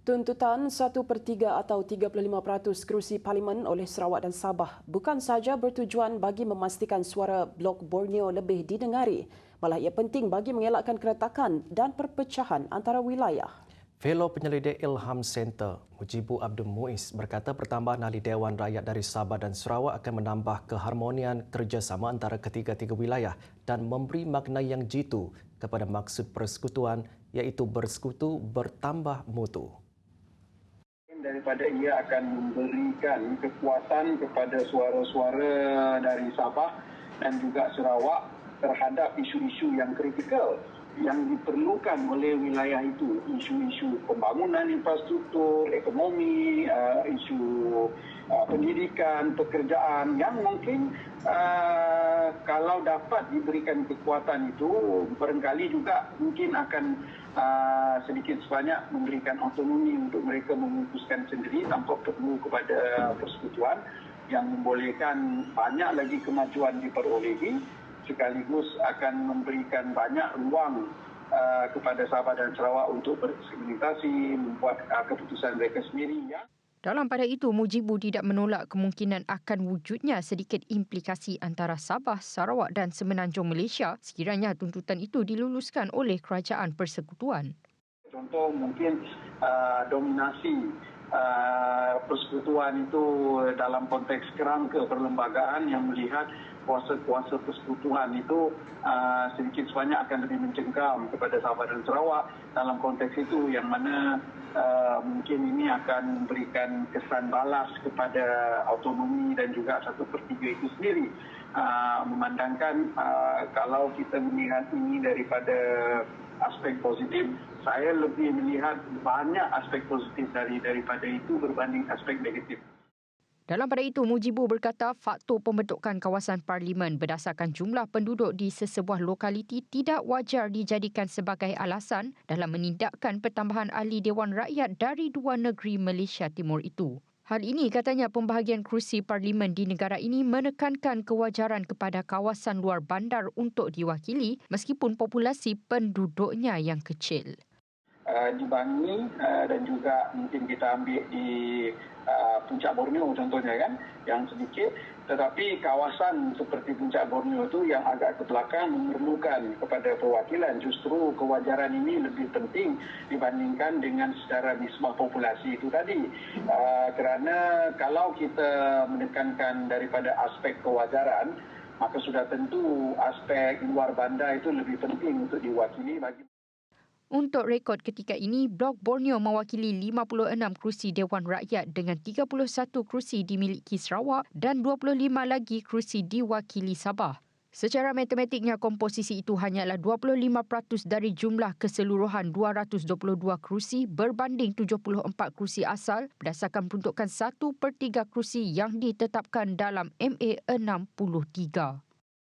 Tuntutan 1/3 atau 35% kerusi Parlimen oleh Sarawak dan Sabah bukan sahaja bertujuan bagi memastikan suara Blok Borneo lebih didengari, malah ia penting bagi mengelakkan keretakan dan perpecahan antara wilayah. Fellow Penyelidik Ilham Center, Mujibu Abdul Muiz berkata pertambahan ahli Dewan Rakyat dari Sabah dan Sarawak akan menambah keharmonian kerjasama antara ketiga-tiga wilayah dan memberi makna yang jitu kepada maksud persekutuan iaitu bersekutu bertambah mutu. Daripada ia akan memberikan kekuatan kepada suara-suara dari Sabah dan juga Sarawak terhadap isu-isu yang kritikal yang diperlukan oleh wilayah itu, isu-isu pembangunan infrastruktur, ekonomi, isu pendidikan, pekerjaan yang mungkin kalau dapat diberikan kekuatan itu barangkali juga mungkin akan sedikit sebanyak memberikan autonomi untuk mereka memutuskan sendiri tanpa perlu kepada persekutuan yang membolehkan banyak lagi kemajuan diperolehi sekaligus akan memberikan banyak ruang kepada Sabah dan Sarawak untuk bereksperimentasi, membuat keputusan mereka sendiri. Ya. Dalam pada itu, Mujibu tidak menolak kemungkinan akan wujudnya sedikit implikasi antara Sabah, Sarawak dan Semenanjung Malaysia sekiranya tuntutan itu diluluskan oleh Kerajaan Persekutuan. Contoh mungkin dominasi persekutuan itu dalam konteks kerangka perlembagaan yang melihat kuasa-kuasa persekutuan itu sedikit sebanyak akan lebih mencengkam kepada Sabah dan Sarawak dalam konteks itu yang mana mungkin ini akan memberikan kesan balas kepada autonomi dan juga 1/3 itu sendiri. Memandangkan kalau kita melihat ini daripada aspek positif, saya lebih melihat banyak aspek positif daripada itu berbanding aspek negatif. Dalam pada itu, Mujibu berkata faktor pembentukan kawasan parlimen berdasarkan jumlah penduduk di sesebuah lokaliti tidak wajar dijadikan sebagai alasan dalam menindakkan pertambahan ahli Dewan Rakyat dari dua negeri Malaysia Timur itu. Hal ini katanya pembahagian kerusi parlimen di negara ini menekankan kewajaran kepada kawasan luar bandar untuk diwakili meskipun populasi penduduknya yang kecil. Di Bangi dan juga mungkin kita ambil di Puncak Borneo contohnya kan yang sedikit, tetapi kawasan seperti Puncak Borneo itu yang agak ke belakang memerlukan kepada perwakilan. Justru kewajaran ini lebih penting dibandingkan dengan secara nisbah populasi itu tadi, kerana kalau kita menekankan daripada aspek kewajaran maka sudah tentu aspek luar bandar itu lebih penting untuk diwakili bagi. Untuk rekod ketika ini, Blok Borneo mewakili 56 kerusi Dewan Rakyat dengan 31 kerusi dimiliki Sarawak dan 25 lagi kerusi diwakili Sabah. Secara matematiknya, komposisi itu hanyalah 25% dari jumlah keseluruhan 222 kerusi berbanding 74 kerusi asal berdasarkan peruntukan 1/3 kerusi yang ditetapkan dalam MA 63.